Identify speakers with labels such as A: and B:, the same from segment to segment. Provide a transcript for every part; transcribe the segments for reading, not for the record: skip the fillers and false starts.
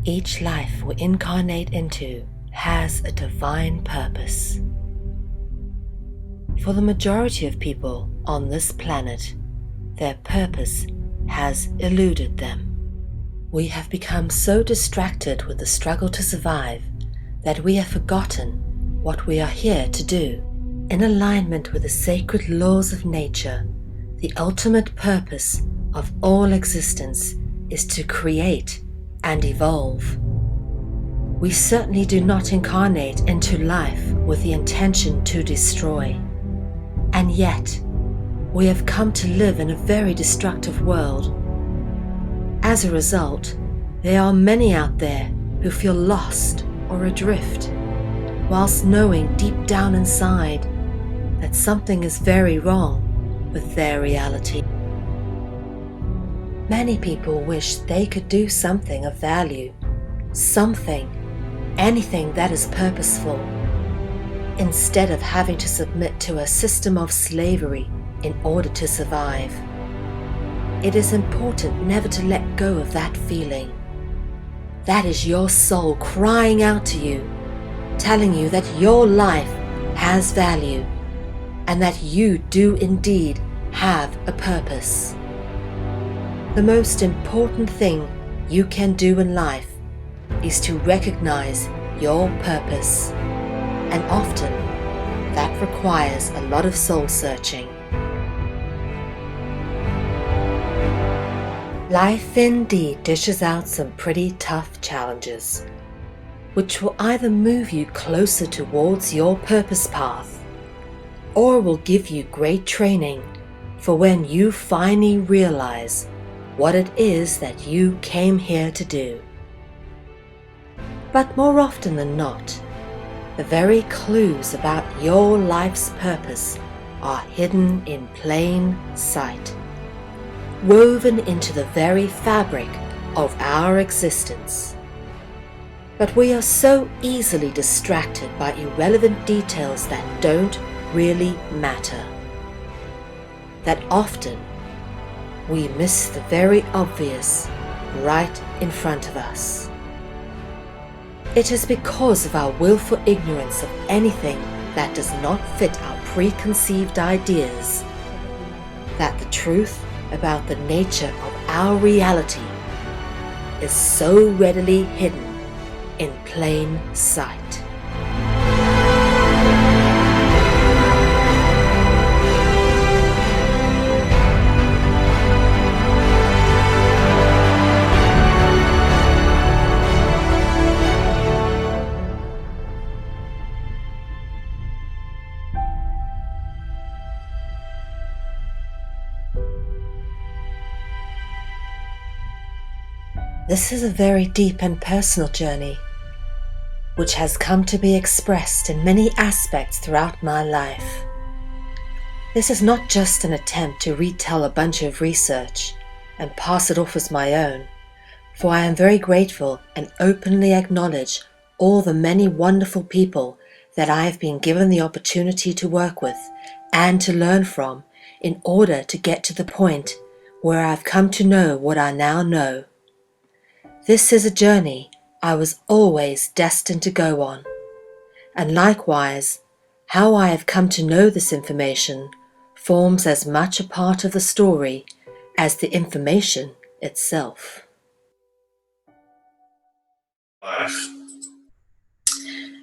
A: Each life we incarnate into has a divine purpose. For the majority of people on this planet, their purpose has eluded them. We have become so distracted with the struggle to survive that we have forgotten what we are here to do. In alignment with the sacred laws of nature, the ultimate purpose of all existence is to create and evolve. We certainly do not incarnate into life with the intention to destroy. And yet, we have come to live in a very destructive world. As a result, there are many out there who feel lost or adrift, whilst knowing deep down inside that something is very wrong with their reality. Many people wish they could do something of value, anything that is purposeful, instead of having to submit to a system of slavery in order to survive. It is important never to let go of that feeling. That is your soul crying out to you, telling you that your life has value and that you do indeed have a purpose. The most important thing you can do in life is to recognize your purpose, and often that requires a lot of soul searching. Life indeed dishes out some pretty tough challenges, which will either move you closer towards your purpose path, or will give you great training for when you finally realize what it is that you came here to do. But more often than not, the very clues about your life's purpose are hidden in plain sight, woven into the very fabric of our existence. But we are so easily distracted by irrelevant details that don't really matter, that often we miss the very obvious right in front of us. It is because of our willful ignorance of anything that does not fit our preconceived ideas that the truth about the nature of our reality is so readily hidden in plain sight. This is a very deep and personal journey, which has come to be expressed in many aspects throughout my life. This is not just an attempt to retell a bunch of research and pass it off as my own, for I am very grateful and openly acknowledge all the many wonderful people that I have been given the opportunity to work with and to learn from in order to get to the point where I've come to know what I now know. This is a journey I was always destined to go on, and likewise, how I have come to know this information forms as much a part of the story as the information itself.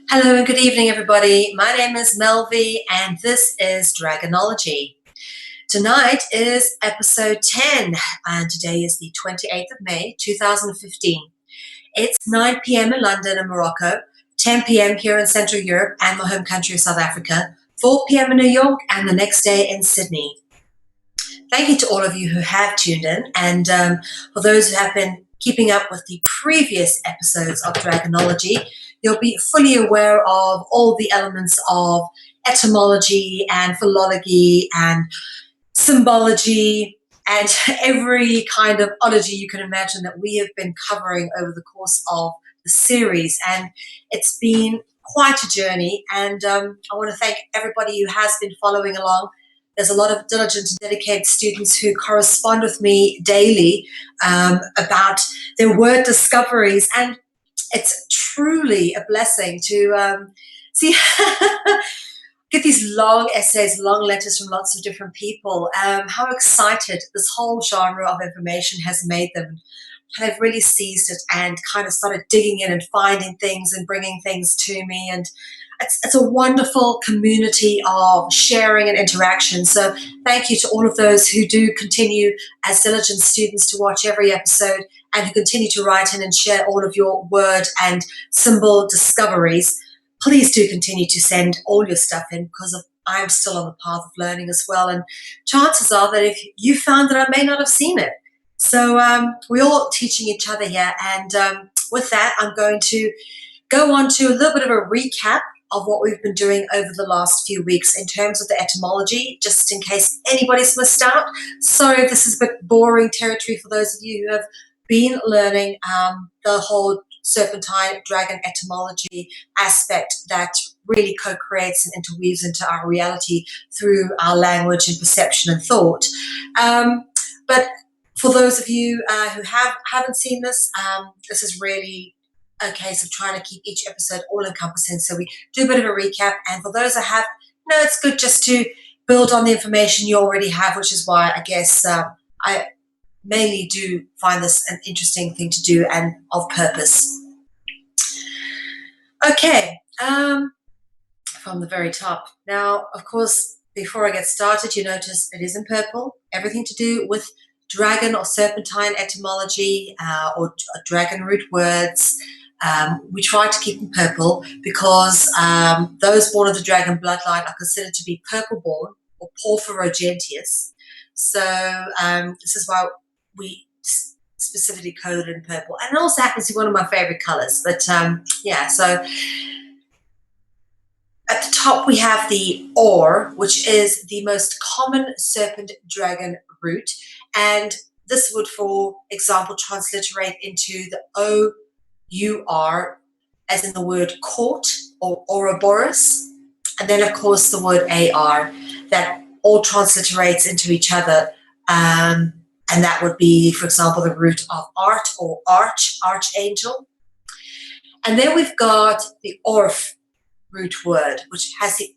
A: Hello and good evening, everybody. My name is Mel Ve, and this is Dragonology. Tonight is episode 10, and today is the 28th of May, 2015. It's 9 p.m. in London and Morocco, 10 p.m. here in Central Europe and my home country of South Africa, 4 p.m. in New York, and the next day in Sydney. Thank you to all of you who have tuned in, and for those who have been keeping up with the previous episodes of Dragonology, you'll be fully aware of all the elements of etymology and philology and symbology and every kind of ology you can imagine that we have been covering over the course of the series. And it's been quite a journey, and I want to thank everybody who has been following along. There's a lot of diligent and dedicated students who correspond with me daily about their word discoveries, and it's truly a blessing to see get these long essays, long letters from lots of different people. How excited this whole genre of information has made them. And they've really seized it and kind of started digging in and finding things and bringing things to me. And it's a wonderful community of sharing and interaction. So thank you to all of those who do continue as diligent students to watch every episode and who continue to write in and share all of your word and symbol discoveries. Please do continue to send all your stuff in because I'm still on the path of learning as well. And chances are that if you found that I may not have seen it. So we're all teaching each other here. And with that, I'm going to go on to a little bit of a recap of what we've been doing over the last few weeks in terms of the etymology, just in case anybody's missed out. Sorry if this is a bit boring territory for those of you who have been learning the whole serpentine dragon etymology aspect that really co-creates and interweaves into our reality through our language and perception and thought. But for those of you who haven't seen this, this is really a case of trying to keep each episode all-encompassing. So we do a bit of a recap. And for those that have, it's good just to build on the information you already have, which is why I guess I mainly do find this an interesting thing to do and of purpose. Okay, from the very top. Now, of course, before I get started, you notice it is in purple. Everything to do with dragon or serpentine etymology or dragon root words. We try to keep them purple because those born of the dragon bloodline are considered to be purple-born or porphyrogenitus. So this is why we specifically coded in purple. And it also happens to be one of my favorite colors. But yeah, so at the top we have the or, which is the most common serpent dragon root. And this would, for example, transliterate into the O-U-R, as in the word court or Ouroboros. And then, of course, the word A-R, that all transliterates into each other. And that would be, for example, the root of art or archangel. And then we've got the orf root word, which has the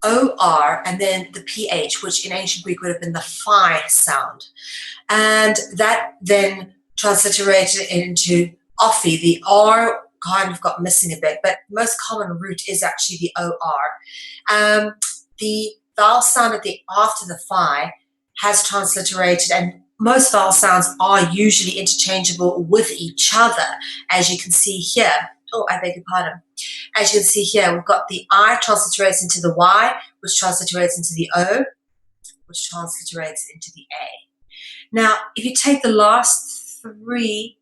A: O-R and then the P-H, which in ancient Greek would have been the phi sound. And that then transliterated into Ophi. The R kind of got missing a bit, but the most common root is actually the O-R. The vowel sound at the after the phi has transliterated, and most vowel sounds are usually interchangeable with each other, as you can see here. Oh, I beg your pardon. As you can see here, we've got the I transliterates into the Y, which transliterates into the O, which transliterates into the A. Now, if you take the last three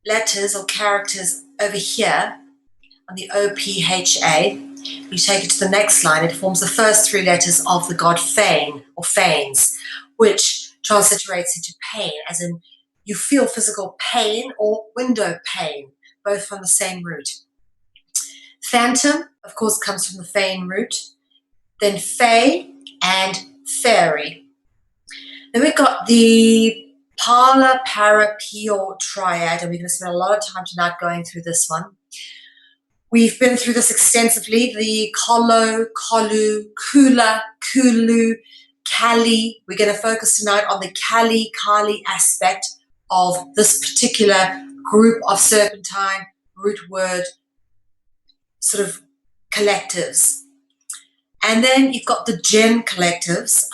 A: letters or characters over here on the O-P-H-A, you take it to the next line, it forms the first three letters of the god Fane or Fanes, which transliterates into pain, as in you feel physical pain or window pane, both from the same root. Phantom, of course, comes from the Fane root. Then Fae and Fairy. Then we've got the Pala Para Pio triad, and we're going to spend a lot of time tonight going through this one. We've been through this extensively, the Kolo, Kolu, Kula, Kulu, Kali. We're going to focus tonight on the Kali, Kali aspect of this particular group of serpentine root word sort of collectives. And then you've got the Jinn collectives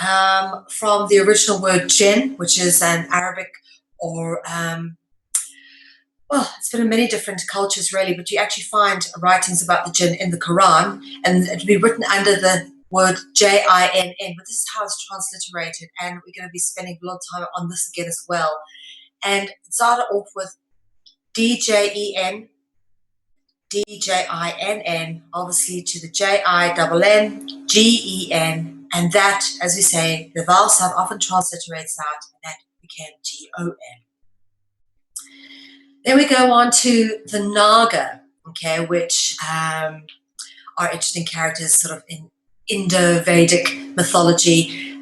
A: from the original word Jinn, which is an Arabic or, well, it's been in many different cultures really, but you actually find writings about the Jinn in the Quran, and it'll be written under the word J-I-N-N, but this is how it's transliterated, and we're going to be spending a lot of time on this again as well. And it started off with D-J-E-N, D-J-I-N-N, obviously to the J-I-N-N, G-E-N, and that, as we say, the vowel sound often transliterates out, and that became G-O-N. Then we go on to the Naga, okay, which are interesting characters sort of in Indo-Vedic mythology,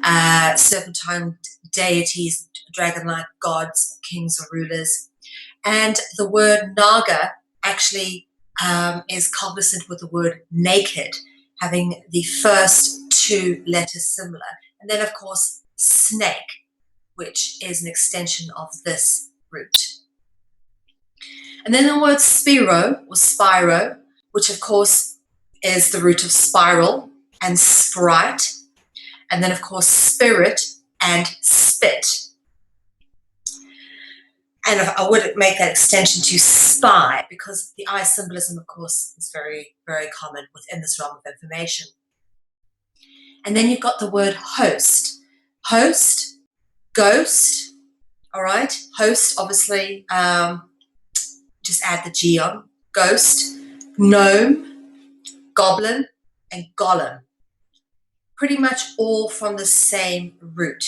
A: serpentine deities, dragon-like gods, kings or rulers. And the word naga actually is cognizant with the word naked, having the first two letters similar. And then, of course, snake, which is an extension of this root. And then the word spiro or spiro, which of course is the root of spiral and sprite. And then, of course, spirit and spit. And I would make that extension to spy, because the eye symbolism, of course, is very, very common within this realm of information. And then you've got the word host. Host, ghost, all right? Host, obviously, just add the G on. Ghost, gnome, goblin, and golem. Pretty much all from the same root,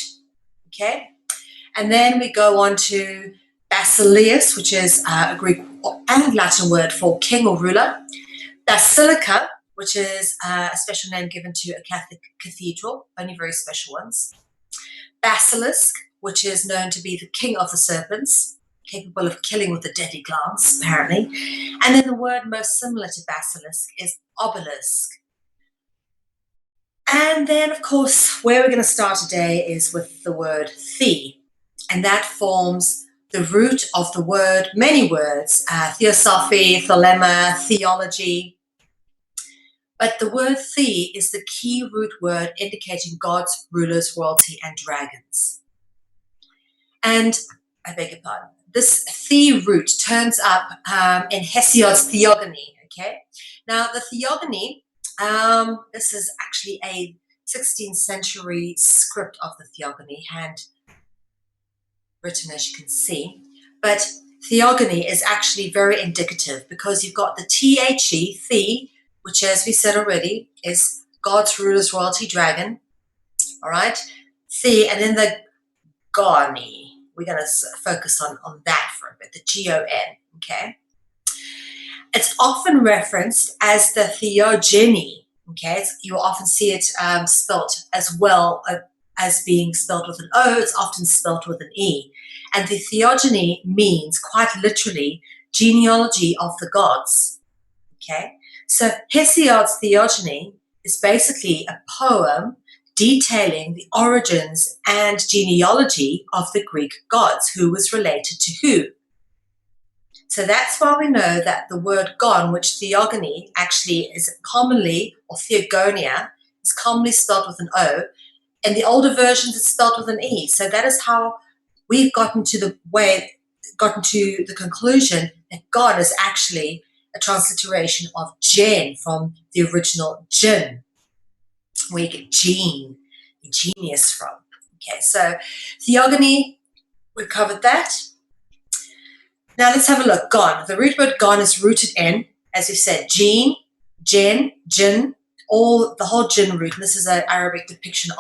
A: okay? And then we go on to basileus, which is a Greek and Latin word for king or ruler. Basilica, which is a special name given to a Catholic cathedral, only very special ones. Basilisk, which is known to be the king of the serpents, capable of killing with a deadly glance, apparently. And then the word most similar to basilisk is obelisk. And then, of course, where we're going to start today is with the word the, and that forms the root of the word, many words, theosophy, thelema, theology. But the word the is the key root word indicating gods, rulers, royalty, and dragons. And, I beg your pardon, this the root turns up in Hesiod's Theogony, okay? Now, the Theogony, this is actually a 16th century script of the Theogony, hand written, as you can see. But Theogony is actually very indicative, because you've got the the, which, as we said already, is gods, rulers, royalty, dragon. All right? The, and then the goni. We're going to focus on that for a bit, the G-O-N, okay? It's often referenced as the theogony, okay? You will often see it spelt as well as being spelled with an O. It's often spelled with an E. And the theogony means, quite literally, genealogy of the gods, okay? So Hesiod's Theogony is basically a poem detailing the origins and genealogy of the Greek gods, who was related to who. So that's why we know that the word gon, which theogony actually is commonly, or theogonia, is commonly spelled with an O. In the older versions, it's spelled with an E. So that is how we've gotten to the conclusion that God is actually a transliteration of gen from the original jinn, where you get gene, genius from. Okay, so theogony, we've covered that. Now let's have a look. Gon. The root word gon is rooted in, as we said, gene, gen, jinn, the whole jinn root. And this is an Arabic depiction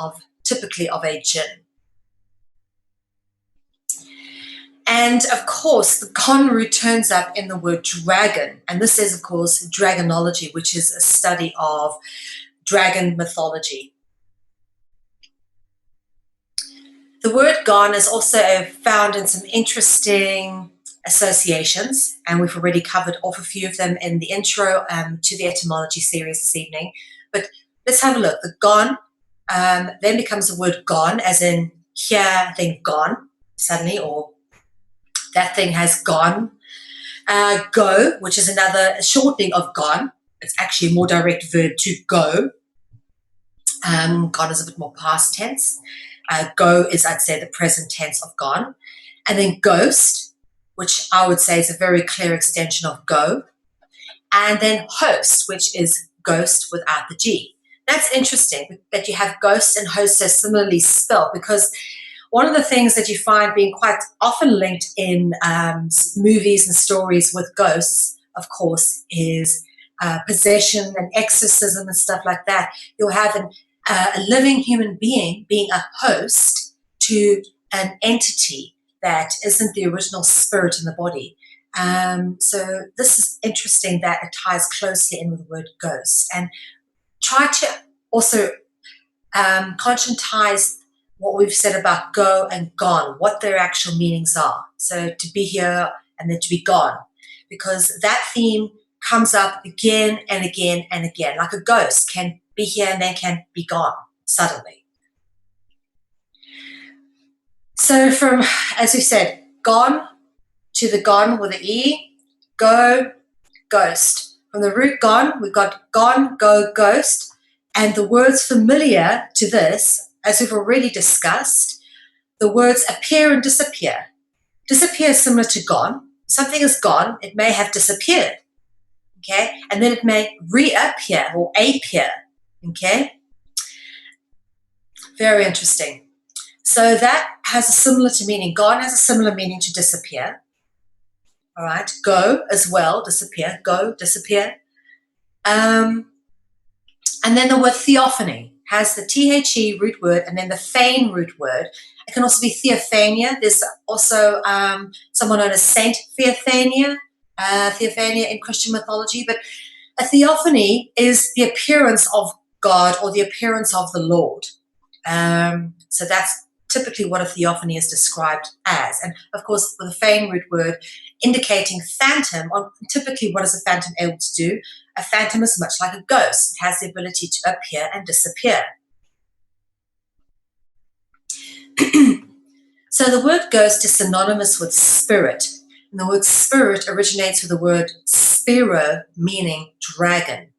A: typically of a jinn. And of course, the gon root turns up in the word dragon. And this is, of course, Dragonology, which is a study of dragon mythology. The word gon is also found in some interesting associations, and we've already covered off a few of them in the intro to the etymology series this evening. But let's have a look. The gon then becomes the word gone, as in here, then gone, suddenly, or that thing has gone. Go, which is another shortening of gone. It's actually a more direct verb to go. Gone is a bit more past tense. Go is, I'd say, the present tense of gone. And then ghost, which I would say is a very clear extension of go. And then host, which is ghost without the G. That's interesting that you have ghost and host so similarly spelled, because one of the things that you find being quite often linked in movies and stories with ghosts, of course, is possession and exorcism and stuff like that. You'll have a living human being a host to an entity that isn't the original spirit in the body. So this is interesting that it ties closely in with the word ghost. And try to also conscientize what we've said about go and gone, what their actual meanings are. So to be here and then to be gone, because that theme comes up again and again and again, like a ghost can be here and then can be gone suddenly. So from, as we said, gone to the gone with an E, go, ghost. From the root gone, we've got gone, go, ghost. And the words familiar to this, as we've already discussed, the words appear and disappear. Disappear is similar to gone. Something is gone, it may have disappeared, okay? And then it may reappear or appear, okay? Very interesting. So that has a similar to meaning. Gone has a similar meaning to disappear. All right, go as well, disappear, go, disappear. And then the word theophany has the THE root word and then the feign root word. It can also be theophania. There's also someone known as Saint Theophania, Theophania in Christian mythology. But a theophany is the appearance of God or the appearance of the Lord. So that's typically what a theophany is described as. And of course, with a feign root word indicating phantom, or typically what is a phantom able to do? A phantom is much like a ghost. It has the ability to appear and disappear. So the word ghost is synonymous with spirit. And the word spirit originates with the word spiro, meaning dragon.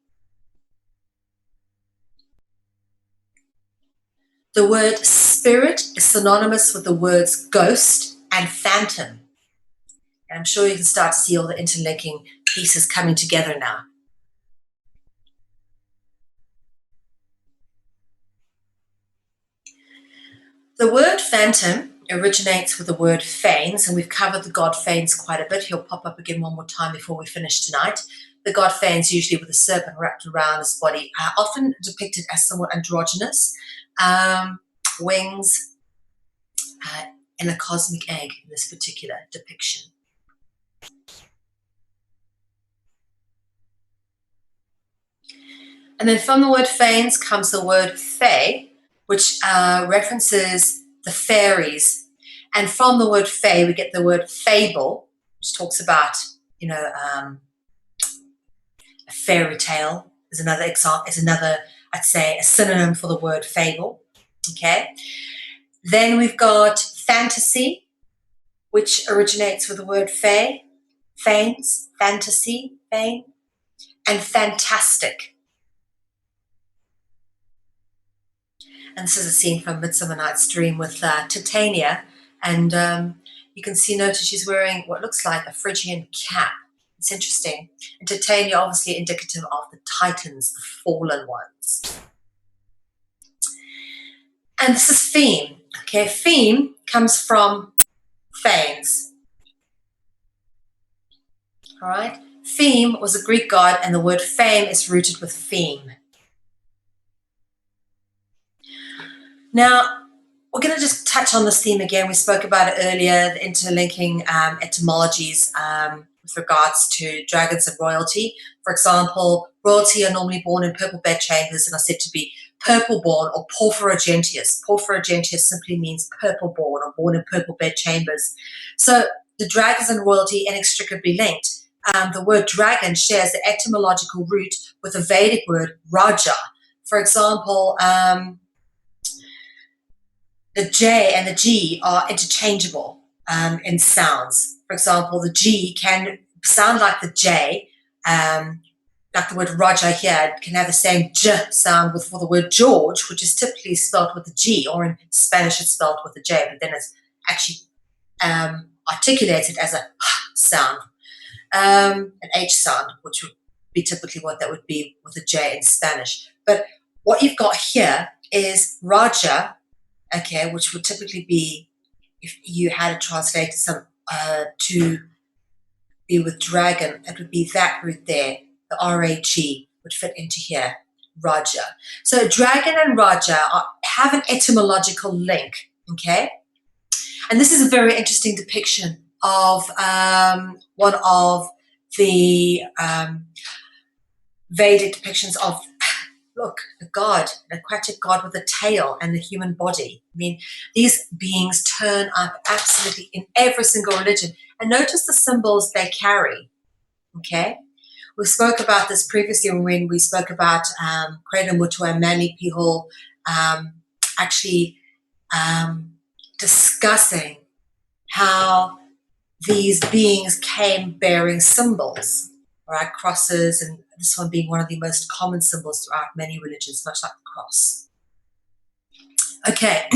A: The word spirit is synonymous with the words ghost and phantom. And I'm sure you can start to see all the interlinking pieces coming together now. The word phantom originates with the word fains, and we've covered the god Fanes quite a bit. He'll pop up again one more time before we finish tonight. The god Fanes, usually with a serpent wrapped around his body, are often depicted as somewhat androgynous. Wings, and a cosmic egg in this particular depiction. And then from the word fanes comes the word fae, which references the fairies. And from the word fae, we get the word fable, which talks about, a fairy tale is another example, is another, I'd say, a synonym for the word fable. Okay. Then we've got fantasy, which originates with the word fae, fanes, fantasy, fane, and fantastic. And this is a scene from Midsummer Night's Dream with Titania, and you can see, notice she's wearing what looks like a Phrygian cap. It's interesting. And Titania, obviously indicative of the Titans, the fallen ones. And this is Feme. Okay, Feme comes from Fanes. All right, Feme was a Greek god, and the word fame is rooted with Feme. Now, we're going to just touch on this theme again. We spoke about it earlier, the interlinking etymologies with regards to dragons and royalty. For example, royalty are normally born in purple bedchambers and are said to be purple-born or porphyrogenitus. Porphyrogenitus simply means purple-born or born in purple bedchambers. So the dragons and royalty inextricably linked. The word dragon shares the etymological root with the Vedic word Raja. For example, the J and the G are interchangeable in sounds. For example, the G can sound like the J, like the word Raja here. It can have the same J sound for the word George, which is typically spelled with the G, or in Spanish it's spelled with the J, but then it's actually articulated as a sound, an H sound, which would be typically what that would be with a J in Spanish. But what you've got here is Raja, okay, which would typically be, if you had to translate some to be with dragon, it would be that root there, the R-A-G would fit into here, Raja. So dragon and Raja have an etymological link, okay? And this is a very interesting depiction of one of the Vedic depictions of look, a god, an aquatic god with a tail and a human body. I mean, these beings turn up absolutely in every single religion. And notice the symbols they carry, okay? We spoke about this previously when we spoke about Credo Mutua and Manly Pihol actually discussing how these beings came bearing symbols, right? Crosses, and this one being one of the most common symbols throughout many religions, much like the cross. Okay.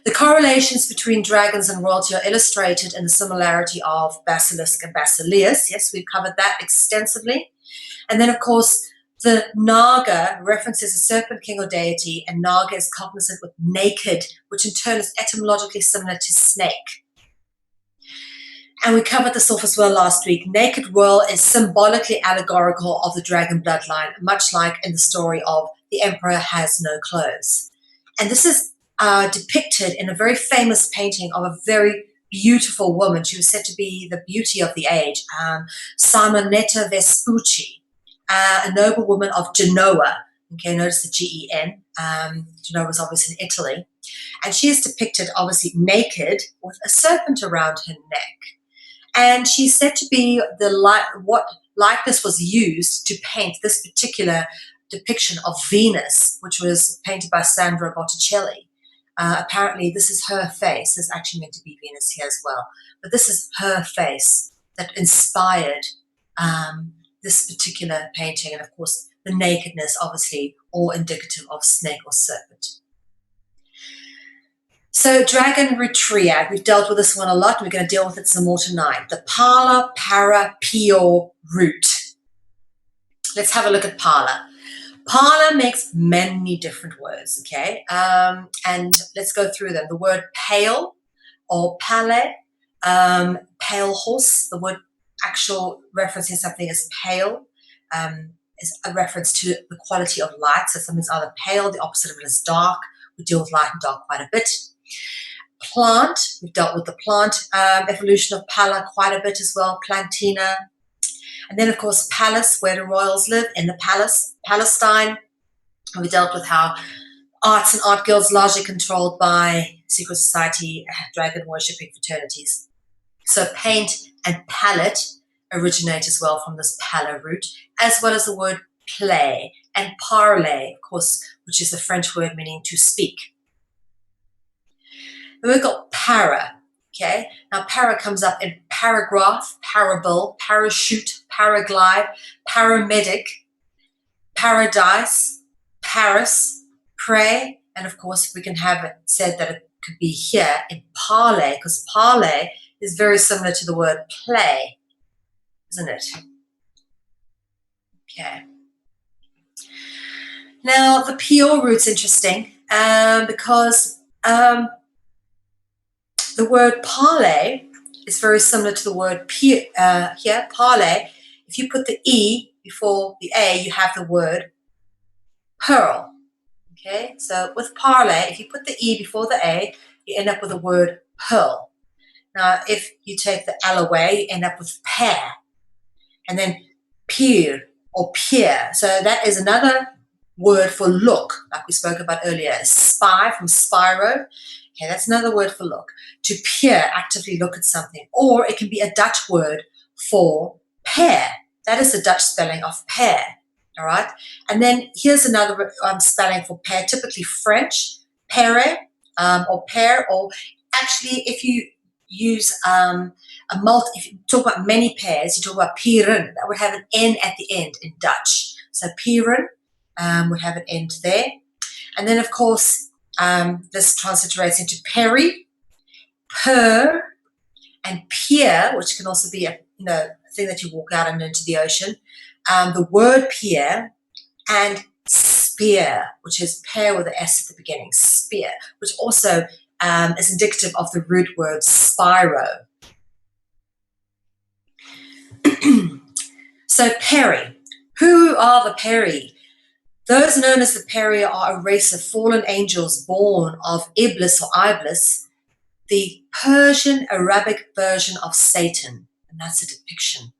A: The correlations between dragons and royalty are illustrated in the similarity of basilisk and basileus. Yes, we've covered that extensively. And then, of course, the Naga references a serpent king or deity, and Naga is cognizant with naked, which in turn is etymologically similar to snake. And we covered this off as well last week. Naked royal is symbolically allegorical of the dragon bloodline, much like in the story of the emperor has no clothes. And this is depicted in a very famous painting of a very beautiful woman. She was said to be the beauty of the age, Simonetta Vespucci, a noble woman of Genoa. Okay, notice the Gen. Genoa was obviously in Italy. And she is depicted obviously naked with a serpent around her neck. And she's said to be what likeness was used to paint this particular depiction of Venus, which was painted by Sandro Botticelli. Apparently, this is her face. There's actually meant to be Venus here as well. But this is her face that inspired this particular painting. And, of course, the nakedness, obviously, all indicative of snake or serpent. So dragon root triad, we've dealt with this one a lot. We're going to deal with it some more tonight. The Pala, Para, Pio root. Let's have a look at Pala. Pala makes many different words, okay? And let's go through them. The word pale or pale, pale horse. The word actual referencing something as pale is a reference to the quality of light. So something's either pale, the opposite of it is dark. We deal with light and dark quite a bit. Plant, we've dealt with the plant evolution of Pala quite a bit as well, Plantina. And then, of course, palace, where the royals live, in the palace, Palestine. And we dealt with how arts and art guilds largely controlled by secret society, dragon worshipping fraternities. So paint and palette originate as well from this pala root, as well as the word play and parler, of course, which is a French word meaning to speak. Then we've got para, okay? Now para comes up in paragraph, parable, parachute, paraglide, paramedic, paradise, Paris, pray, and of course we can have it said that it could be here in parley, because parley is very similar to the word play, isn't it? Okay. Now the pure root's interesting because the word parlay is very similar to the word here, parlay. If you put the E before the A, you have the word pearl. Okay, so with parlay, if you put the E before the A, you end up with the word pearl. Now, if you take the L away, you end up with pear. And then peer or peer. So that is another word for look, like we spoke about earlier. Spy from Spyro. Okay, that's another word for look. To peer, actively look at something. Or it can be a Dutch word for pear. That is the Dutch spelling of pear. All right. And then here's another spelling for pear, typically French, pere, or pear, or actually if you use if you talk about many pairs, you talk about pieren. That would have an N at the end in Dutch. So pieren would have an end there. And then, of course, this transliterates into peri, per, and pier, which can also be a thing that you walk out and into the ocean. The word pier and spear, which is pair with an S at the beginning, spear, which also is indicative of the root word spiro. So peri. Who are the peri? Those known as the peri are a race of fallen angels born of Iblis or Iblis, the Persian Arabic version of Satan, and that's a depiction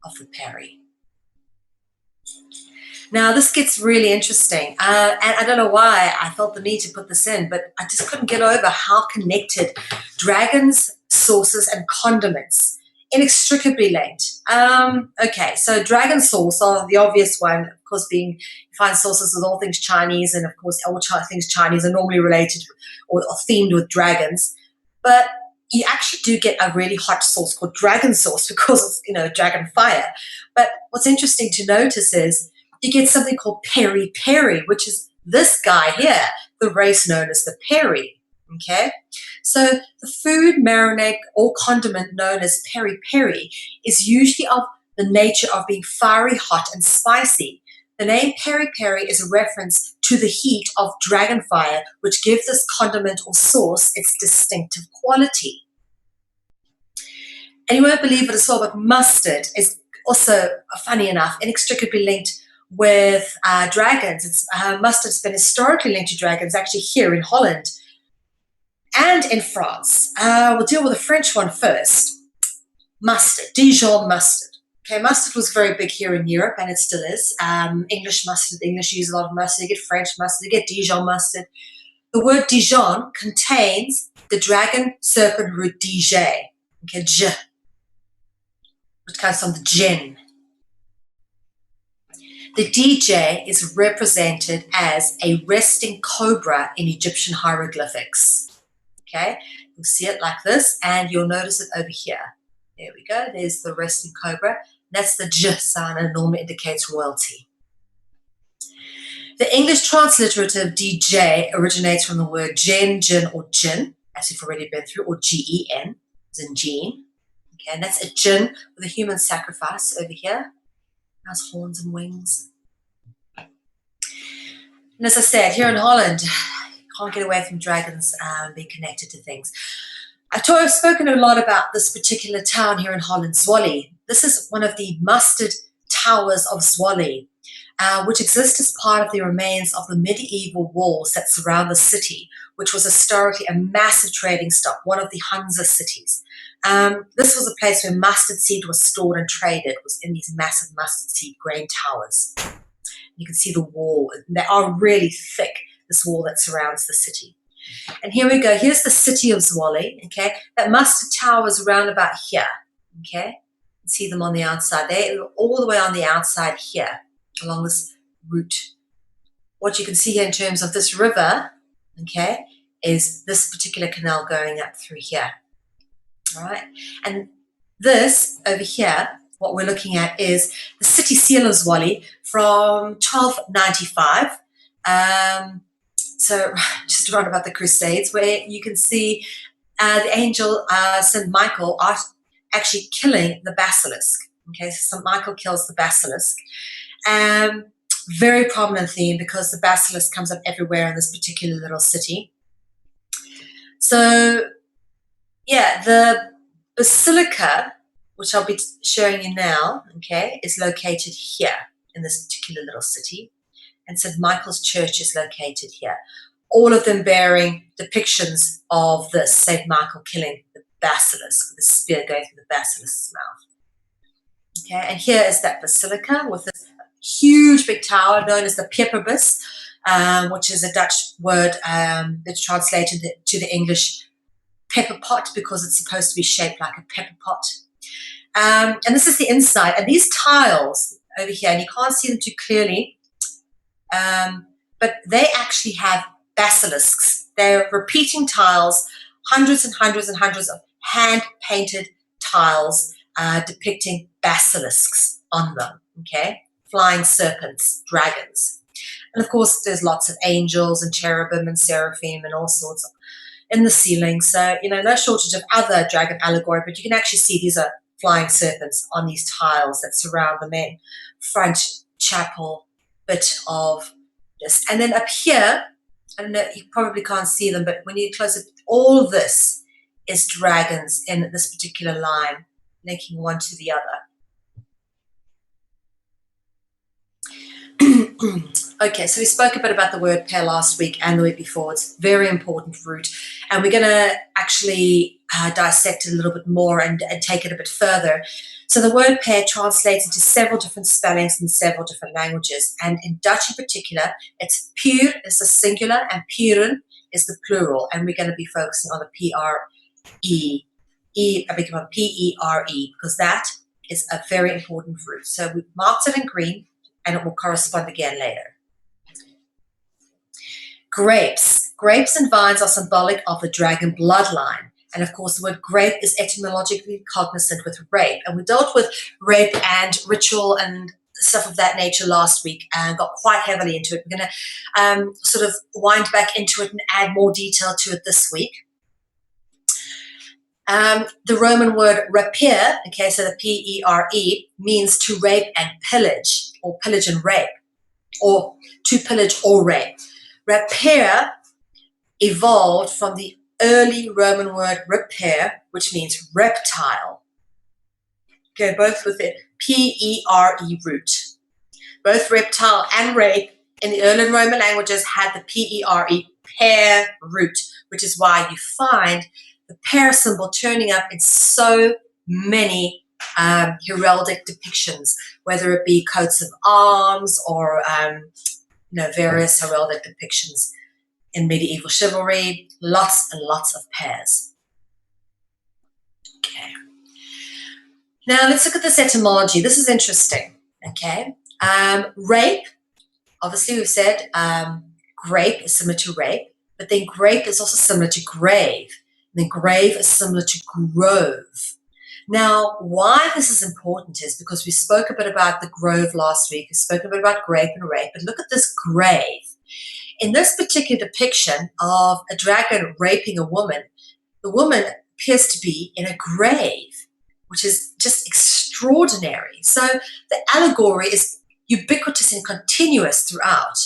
A: of the peri. Now, this gets really interesting. And I don't know why I felt the need to put this in, but I just couldn't get over how connected dragons, sauces, and condiments inextricably linked. Okay, so dragon sauce are the obvious one, of course, being you find sauces with all things Chinese, and of course, all things Chinese are normally related or themed with dragons. But you actually do get a really hot sauce called dragon sauce because it's, dragon fire. But what's interesting to notice is you get something called peri peri, which is this guy here, the race known as the peri. Okay, so the food marinade or condiment known as peri peri is usually of the nature of being fiery, hot, and spicy. The name peri peri is a reference to the heat of dragon fire, which gives this condiment or sauce its distinctive quality. And you won't believe it as well, but mustard is also, funny enough, inextricably linked with dragons. Mustard's been historically linked to dragons, actually here in Holland and in France. We'll deal with the French one first. Mustard, Dijon mustard. Okay, mustard was very big here in Europe, and it still is. English mustard, the English use a lot of mustard. You get French mustard, you get Dijon mustard. The word Dijon contains the dragon serpent root DJ, okay, J, which comes from the jinn. The DJ is represented as a resting cobra in Egyptian hieroglyphics. Okay, you'll see it like this, and you'll notice it over here. There we go. There's the resting cobra. That's the J sound, and it normally indicates royalty. The English transliterative DJ originates from the word jinn, or jinn, as we've already been through, or G-E-N, as in gene. Okay, and that's a jinn with a human sacrifice over here. Has horns and wings. And as I said, here in Holland, you can't get away from dragons being connected to things. I've spoken a lot about this particular town here in Holland, Zwolle. This is one of the mustard towers of Zwolle, which exist as part of the remains of the medieval walls that surround the city, which was historically a massive trading stop, one of the Hansa cities. This was a place where mustard seed was stored and traded, was in these massive mustard seed grain towers. You can see the wall. They are really thick, this wall that surrounds the city. And here we go. Here's the city of Zwolle, okay? That mustard tower is around about here, okay? You can see them on the outside. They're all the way on the outside here, along this route. What you can see here in terms of this river, okay, is this particular canal going up through here. All right, and this over here, what we're looking at is the city seal of Zwolle from 1295. So just around about the Crusades, where you can see the angel St. Michael actually killing the basilisk. Okay, so St. Michael kills the basilisk. Very prominent theme because the basilisk comes up everywhere in this particular little city. So yeah, the basilica, which I'll be showing you now, okay, is located here in this particular little city. And St. Michael's Church is located here. All of them bearing depictions of this, St. Michael killing the basilisk, with the spear going through the basilisk's mouth. Okay, and here is that basilica with this huge big tower known as the Peperbus, which is a Dutch word that's translated to the English pepper pot because it's supposed to be shaped like a pepper pot. And this is the inside. And these tiles over here, and you can't see them too clearly, but they actually have basilisks. They're repeating tiles, hundreds and hundreds and hundreds of hand-painted tiles depicting basilisks on them, okay? Flying serpents, dragons. And of course, there's lots of angels and cherubim and seraphim and all sorts in the ceiling. So, no shortage of other dragon allegory, but you can actually see these are flying serpents on these tiles that surround the main front chapel bit of this. And then up here, I don't know, you probably can't see them, but when you close it, all of this is dragons in this particular line, linking one to the other. Okay, so we spoke a bit about the word pair last week and the week before. It's a very important root, and we're going to actually dissect it a little bit more and take it a bit further. So the word pair translates into several different spellings in several different languages, and in Dutch in particular, it's puur is the singular and puren is the plural, and we're going to be focusing on the I beg your pardon, P-E-R-E, because that is a very important root. So we've marked it in green, and it will correspond again later. Grapes. Grapes and vines are symbolic of the dragon bloodline. And of course, the word grape is etymologically cognizant with rape. And we dealt with rape and ritual and stuff of that nature last week and got quite heavily into it. We're going to sort of wind back into it and add more detail to it this week. The Roman word rapere, okay, so the P-E-R-E, means to rape and pillage, or pillage and rape, or to pillage or rape. Rapere evolved from the early Roman word rapere, which means reptile. Okay, both with the P-E-R-E root. Both reptile and rape in the early Roman languages had the P-E-R-E pair root, which is why you find the pair symbol turning up in so many heraldic depictions, whether it be coats of arms or various heraldic depictions in medieval chivalry, lots and lots of pairs. Okay. Now let's look at this etymology. This is interesting. Okay. Rape, obviously we've said grape is similar to rape, but then grape is also similar to grave. And then grave is similar to grove. Now, why this is important is because we spoke a bit about the grove last week. We spoke a bit about grape and rape, but look at this grave. In this particular depiction of a dragon raping a woman, the woman appears to be in a grave, which is just extraordinary. So the allegory is ubiquitous and continuous throughout.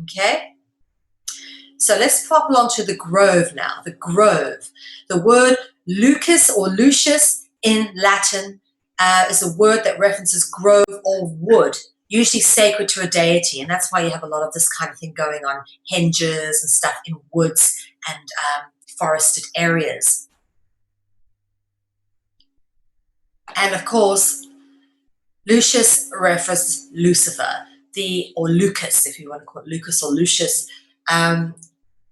A: Okay? So let's pop along to the grove now. The grove. The word lucus or lucius in Latin is a word that references grove or wood, usually sacred to a deity, and that's why you have a lot of this kind of thing going on, henges and stuff in woods and forested areas. And of course, Lucius refers Lucifer, or Lucas, if you want to call it Lucas or Lucius.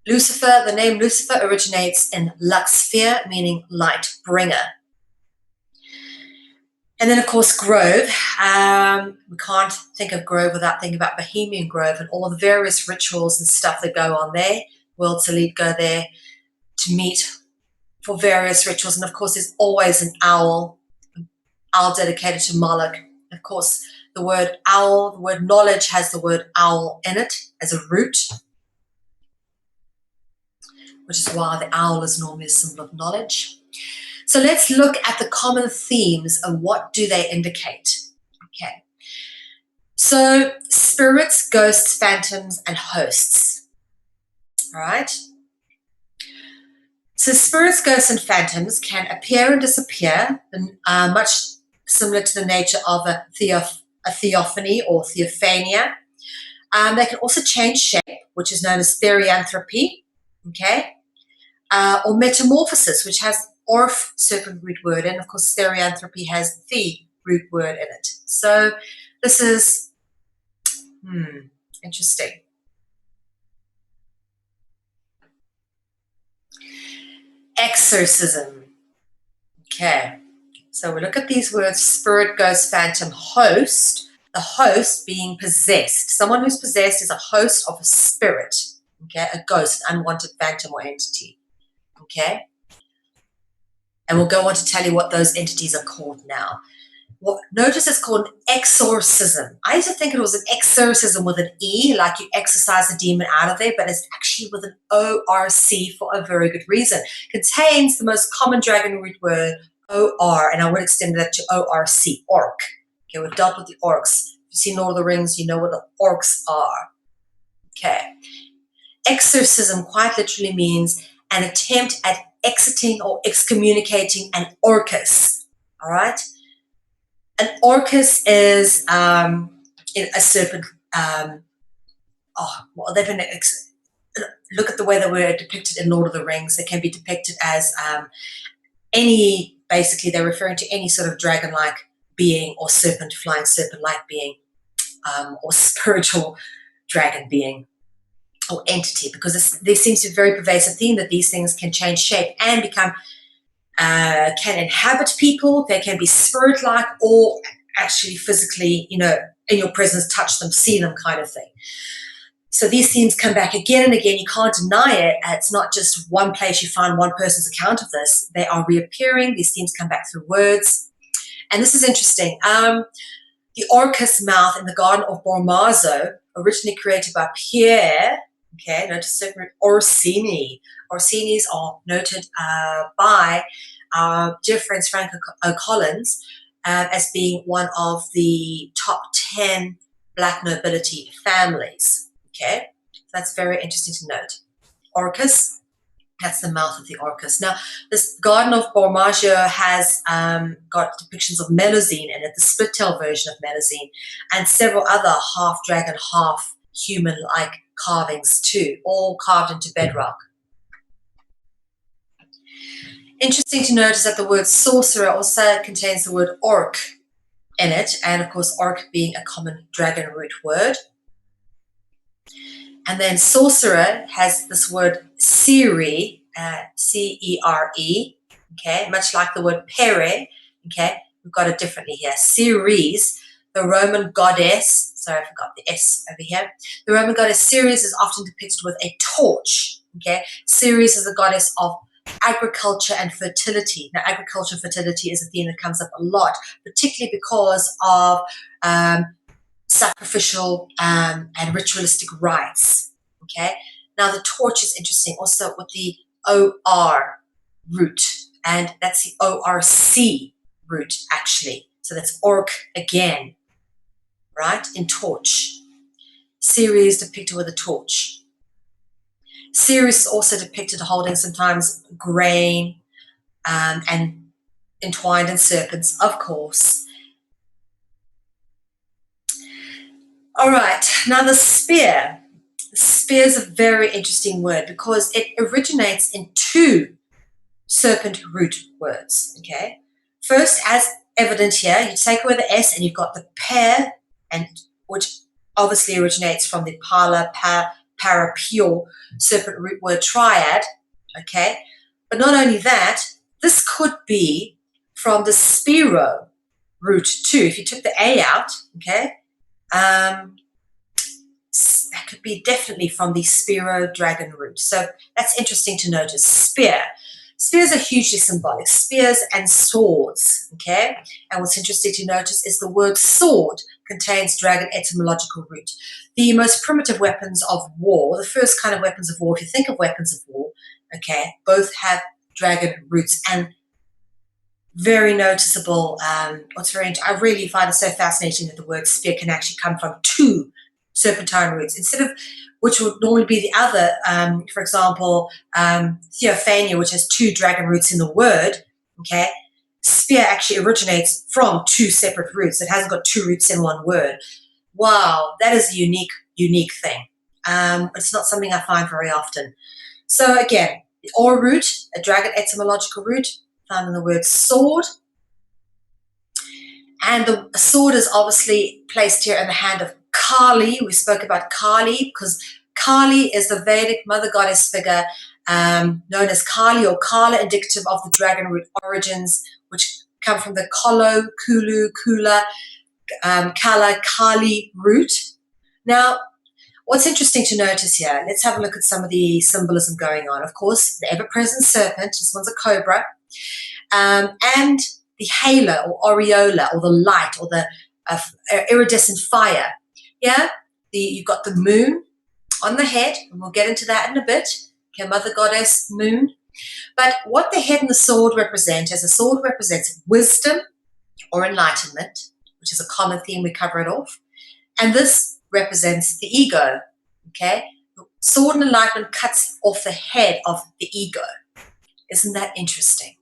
A: Lucifer, the name Lucifer originates in Luxfer, meaning light bringer. And then, of course, Grove. We can't think of Grove without thinking about Bohemian Grove and all the various rituals and stuff that go on there. World's elite go there to meet for various rituals. And, of course, there's always an owl dedicated to Moloch. Of course, the word owl, the word knowledge has the word owl in it as a root, which is why the owl is normally a symbol of knowledge. So let's look at the common themes and what do they indicate. Okay. So spirits, ghosts, phantoms, and hosts. All right. So spirits, ghosts, and phantoms can appear and disappear, much similar to the nature of a theophany or theophania. They can also change shape, which is known as therianthropy. Okay. Or metamorphosis, which has orph serpent root word, and of course therianthropy has the root word in it. So this is interesting. Exorcism. Okay, so we look at these words: spirit, ghost, phantom, host. The host being possessed. Someone who's possessed is a host of a spirit. Okay, a ghost, an unwanted phantom or entity. Okay. And we'll go on to tell you what those entities are called now. Notice it's called an exorcism. I used to think it was an exorcism with an E, like you exorcise the demon out of there, but it's actually with an O-R-C for a very good reason. Contains the most common dragon root word, O-R, and I would extend that to O-R-C, orc. Okay, we've dealt with the orcs. If you've seen Lord of the Rings, you know what the orcs are. Okay. Exorcism quite literally means an attempt at exiting or excommunicating an orcus. All right? An orcus is a serpent well, they've been, look at the way they were depicted in Lord of the Rings. They can be depicted as basically they're referring to any sort of dragon-like being or flying serpent-like being, or spiritual dragon being or entity, because there seems to be a very pervasive theme that these things can change shape and become, can inhabit people. They can be spirit-like or actually physically, in your presence, touch them, see them, kind of thing. So these themes come back again and again. You can't deny it. It's not just one place you find one person's account of this. They are reappearing. These themes come back through words. And this is interesting. The orcus mouth in the Garden of Bormazzo, originally created by Pierre, notice certain Orsini. Orsinis are noted by our dear friend Frank O'Collins as being one of the top 10 Black nobility families. Okay, that's very interesting to note. Orcus, that's the mouth of the orcus. Now, this Garden of Bormazzo has got depictions of Melusine in it, the split-tail version of Melusine, and several other half-dragon, half-human-like carvings too, all carved into bedrock. Interesting to notice that the word sorcerer also contains the word orc in it, and of course orc being a common dragon root word. And then sorcerer has this word cere, C-E-R-E, okay, much like the word pere, okay, we've got it differently here. Ceres, the Roman goddess, sorry, I forgot the S over here. The Roman goddess Ceres is often depicted with a torch, okay. Ceres is the goddess of agriculture and fertility. Now, agriculture and fertility is a theme that comes up a lot, particularly because of sacrificial and ritualistic rites. Okay. Now the torch is interesting also with the O-R root, and that's the O-R-C root actually. So that's orc again, right? In torch. Ceres depicted with a torch. Ceres is also depicted holding sometimes grain and entwined in serpents, of course. All right, now the spear. The spear is a very interesting word because it originates in two serpent root words, okay? First, as evident here, you take away the S and you've got the pair, and which obviously originates from the para, pure serpent root word triad, okay? But not only that, this could be from the spiro root too. If you took the A out, okay, that could be definitely from the spiro dragon root. So that's interesting to notice. Spear. Spears are hugely symbolic. Spears and swords, okay? And what's interesting to notice is the word sword contains dragon etymological root. The most primitive weapons of war, the first kind of weapons of war, if you think of weapons of war, okay, both have dragon roots, and very noticeable. I really find it so fascinating that the word spear can actually come from two serpentine roots instead of, which would normally be the other. For example, Theophania, which has two dragon roots in the word. Okay, spear actually originates from two separate roots. It hasn't got two roots in one word. Wow, that is a unique thing. It's not something I find very often. So again, the or root, a dragon etymological root, found in the word sword. And the sword is obviously placed here in the hand of Kali. We spoke about Kali because Kali is the Vedic mother goddess figure known as Kali or Kala, indicative of the dragon root origins, which come from the Kolo, Kulu, Kula, Kala, Kali root. Now, what's interesting to notice here, let's have a look at some of the symbolism going on. Of course, the ever-present serpent, this one's a cobra, and the halo or aureola or the light or the iridescent fire. Yeah, you've got the moon on the head, and we'll get into that in a bit. Okay, mother goddess, moon. But what the head and the sword represent is the sword represents wisdom or enlightenment, which is a common theme, we cover it off. And this represents the ego, okay? Sword and enlightenment cuts off the head of the ego. Isn't that interesting?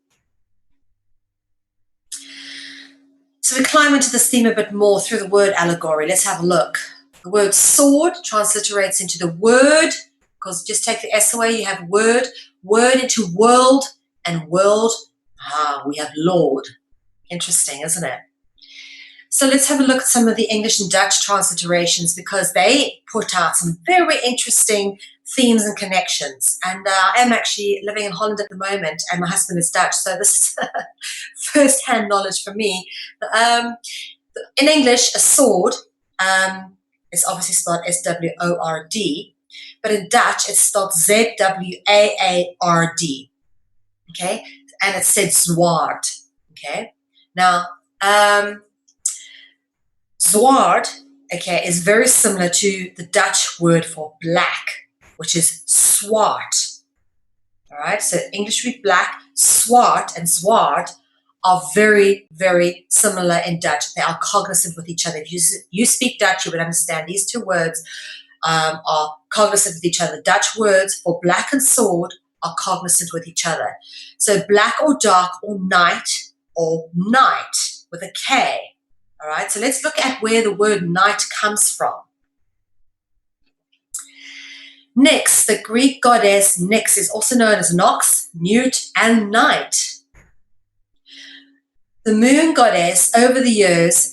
A: So we climb into this theme a bit more through the word allegory. Let's have a look. The word sword transliterates into the word, because just take the S away, you have word, word into world, and world, we have Lord. Interesting, isn't it? So let's have a look at some of the English and Dutch transliterations, because they put out some very interesting themes and connections. And I am actually living in Holland at the moment, and my husband is Dutch, so this is first-hand knowledge for me. In English, a sword is obviously spelled S-W-O-R-D, but in Dutch, it's spelled Z-W-A-A-R-D, okay? And it said zwaard, okay? Now, zwaard, okay, is very similar to the Dutch word for black, which is swart, all right? So English read black, swart and zwaard are very, very similar in Dutch. They are cognizant with each other. If you speak Dutch, you would understand these two words are cognizant with each other. Dutch words for black and sword are cognizant with each other. So black or dark or night with a K. All right, so let's look at where the word night comes from. Nyx, the Greek goddess Nyx, is also known as Nox, Newt, and Night. The moon goddess over the years,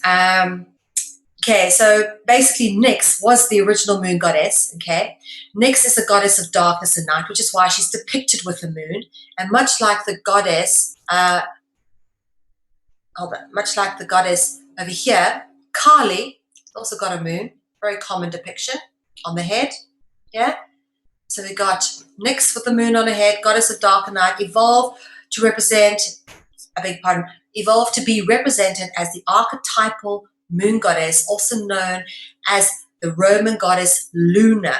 A: okay, so basically Nyx was the original moon goddess, okay? Nyx is the goddess of darkness and night, which is why she's depicted with the moon. And much like the goddess, over here, Kali also got a moon, very common depiction on the head, yeah? So we got Nyx with the moon on her head, goddess of dark and night, evolved to be represented as the archetypal moon goddess, also known as the Roman goddess Luna.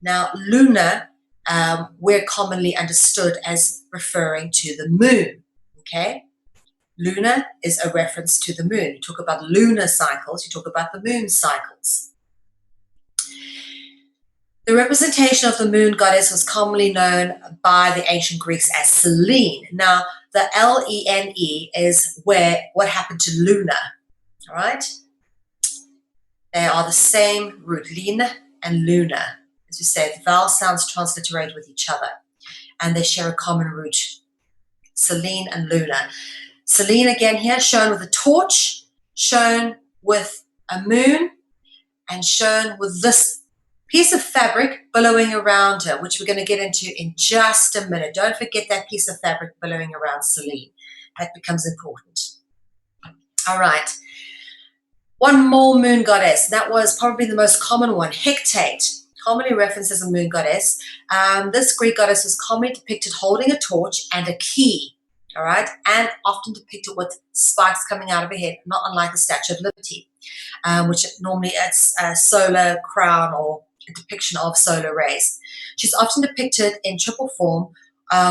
A: Now, Luna, we're commonly understood as referring to the moon, okay? Luna is a reference to the moon. You talk about lunar cycles, you talk about the moon cycles. The representation of the moon goddess was commonly known by the ancient Greeks as Selene. Now, the L-E-N-E is what happened to Luna, all right? They are the same root, Lina and Luna. As we say, the vowel sounds transliterate with each other, and they share a common root, Selene and Luna. Selene again here, shown with a torch, shown with a moon, and shown with this piece of fabric billowing around her, which we're going to get into in just a minute. Don't forget that piece of fabric billowing around Selene. That becomes important. All right. One more moon goddess. That was probably the most common one, Hecate, commonly referenced as a moon goddess. This Greek goddess was commonly depicted holding a torch and a key, all right, and often depicted with spikes coming out of her head, not unlike the Statue of Liberty, which normally it's a solar crown or a depiction of solar rays. She's often depicted in triple form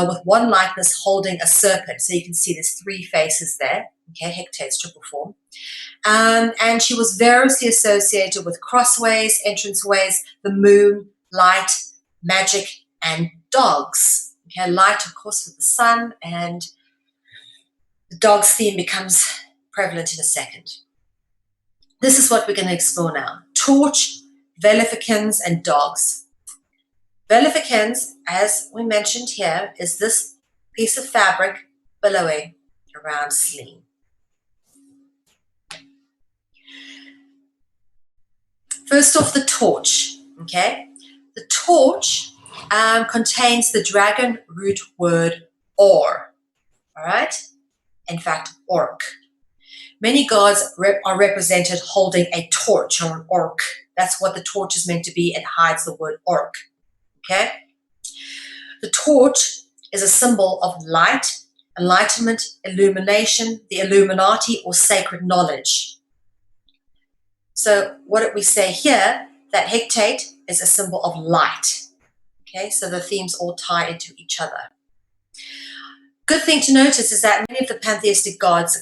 A: with one likeness holding a serpent. So you can see there's three faces there, okay, Hecate's triple form. And she was variously associated with crossways, entranceways, the moon, light, magic, and dogs. Okay, light, of course, with the sun, and the dog's theme becomes prevalent in a second. This is what we're going to explore now. Torch, velificans, and dogs. Velificans, as we mentioned here, is this piece of fabric billowing around Selene. First off, the torch, okay? The torch contains the dragon root word or, all right? In fact, orc. Many gods are represented holding a torch or an orc. That's what the torch is meant to be. It hides the word orc, okay? The torch is a symbol of light, enlightenment, illumination, the Illuminati, or sacred knowledge. So what did we say here? That Hecate is a symbol of light. Okay, so the themes all tie into each other. Good thing to notice is that many of the pantheistic gods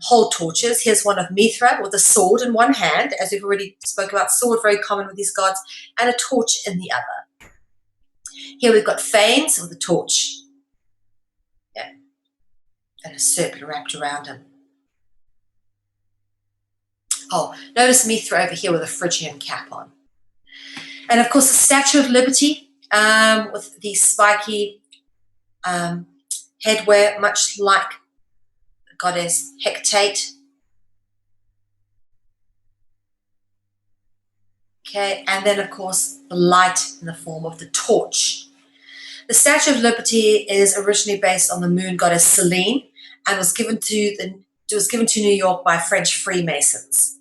A: hold torches. Here's one of Mithra with a sword in one hand, as we've already spoke about, sword very common with these gods, and a torch in the other. Here we've got Phanes with a torch. Yeah, and a serpent wrapped around him. Oh, notice Mithra over here with a Phrygian cap on. And of course, the Statue of Liberty with the spiky headwear, much like the goddess Hecate. Okay, and then of course the light in the form of the torch. The Statue of Liberty is originally based on the moon goddess Selene and was given to New York by French Freemasons.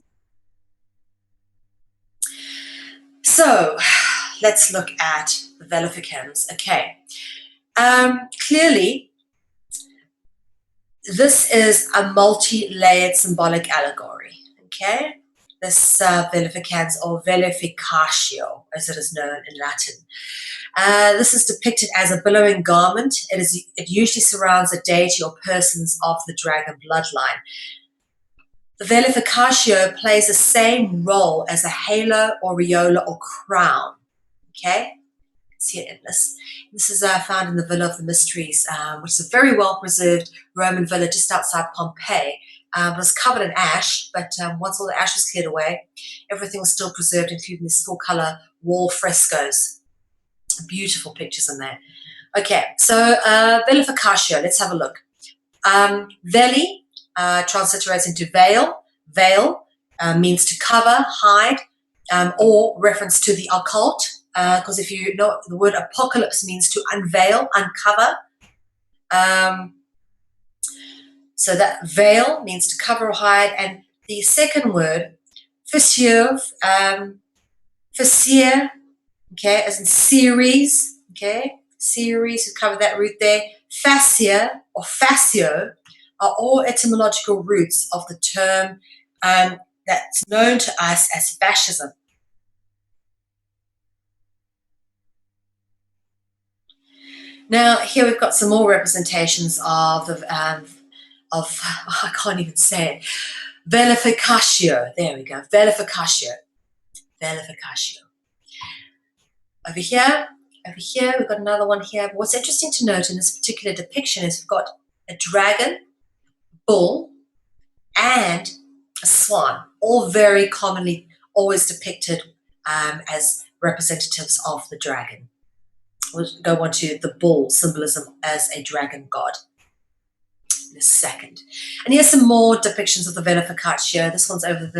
A: So let's look at the Velificans. Okay, clearly this is a multi-layered symbolic allegory. Okay, this Velificans, or Velificatio, as it is known in Latin. This is depicted as a billowing garment. It usually surrounds a deity or persons of the dragon bloodline. The Velificatio plays the same role as a halo, aureola, or crown. Okay, you can see it in this. This is found in the Villa of the Mysteries, which is a very well-preserved Roman villa just outside Pompeii. It was covered in ash, but once all the ash was cleared away, everything was still preserved, including these full-color wall frescoes. Beautiful pictures in there. Okay, so Velificatio, let's have a look. Veli transliterates into veil. Veil means to cover, hide, or reference to the occult, because if you know, the word apocalypse means to unveil, uncover. So that veil means to cover or hide. And the second word, fissure, okay, as in series, okay, series, we covered that root there. Fascia or fascio are all etymological roots of the term that's known to us as fascism. Now, here we've got some more representations of the, I can't even say it, Velificatio. There we go, Velificatio. Velificatio. Over here, we've got another one here. But what's interesting to note in this particular depiction is we've got a dragon, bull, and a swan, all very commonly always depicted as representatives of the dragon. We'll go on to the bull symbolism as a dragon god in a second. And here's some more depictions of the Velificatio. This one's over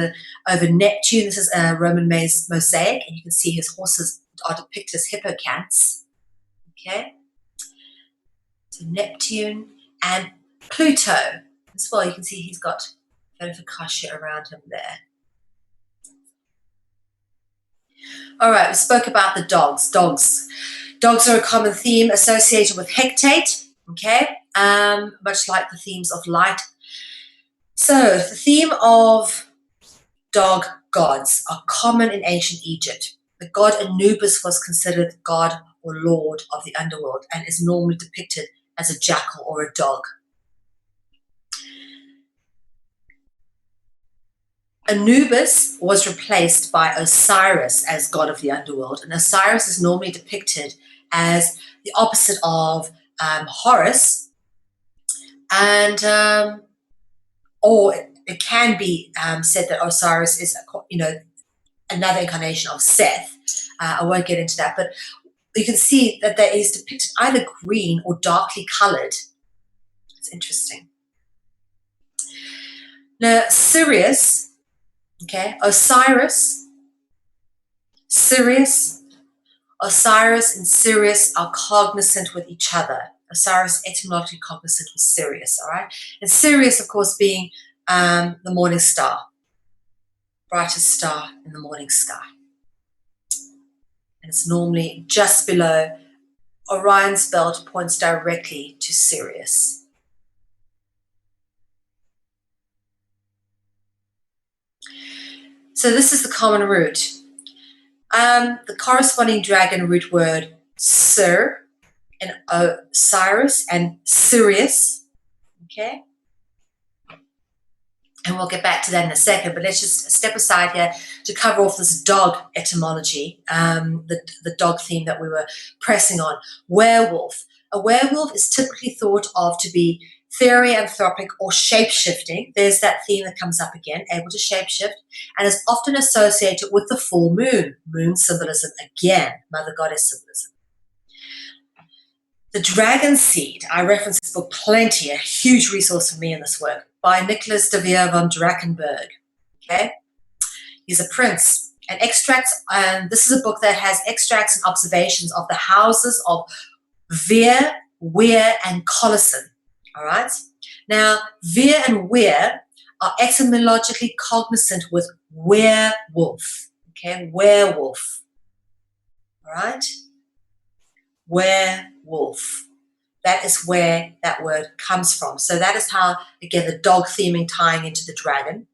A: Neptune. This is a Roman mosaic, and you can see his horses are depicted as hippocamps. Okay, so Neptune and Pluto as well. You can see he's got Velificatio around him there. All right, we spoke about the dogs. Dogs are a common theme associated with Hecate, okay, much like the themes of light. So the theme of dog gods are common in ancient Egypt. The god Anubis was considered god or lord of the underworld and is normally depicted as a jackal or a dog. Anubis was replaced by Osiris as god of the underworld, and Osiris is normally depicted as the opposite of Horus, and or it can be said that Osiris is, another incarnation of Seth. I won't get into that, but you can see that there is depicted either green or darkly colored. It's interesting. Now, Sirius, okay, Osiris, Sirius, Osiris and Sirius are cognizant with each other. Osiris etymologically cognizant with Sirius, all right? And Sirius, of course, being the morning star, brightest star in the morning sky. And it's normally just below Orion's belt, points directly to Sirius. So this is the common root. The corresponding dragon root word Sir and Osiris and Sirius, okay? And we'll get back to that in a second, but let's just step aside here to cover off this dog etymology, the dog theme that we were pressing on. Werewolf. A werewolf is typically thought of to be therianthropic or shape-shifting. There's that theme that comes up again, able to shape-shift, and is often associated with the full moon. Moon symbolism again, Mother Goddess symbolism. The Dragon Seed, I reference this book plenty, a huge resource for me in this work, by Nicholas de Vere von Drakenberg. Okay, he's a prince, and extracts, and this is a book that has extracts and observations of the houses of Vere, Weir, and Collison. All right. Now, Vere and Weir are etymologically cognizant with werewolf. Okay, werewolf. All right. Werewolf. That is where that word comes from. So that is how, again, the dog theming tying into the dragon.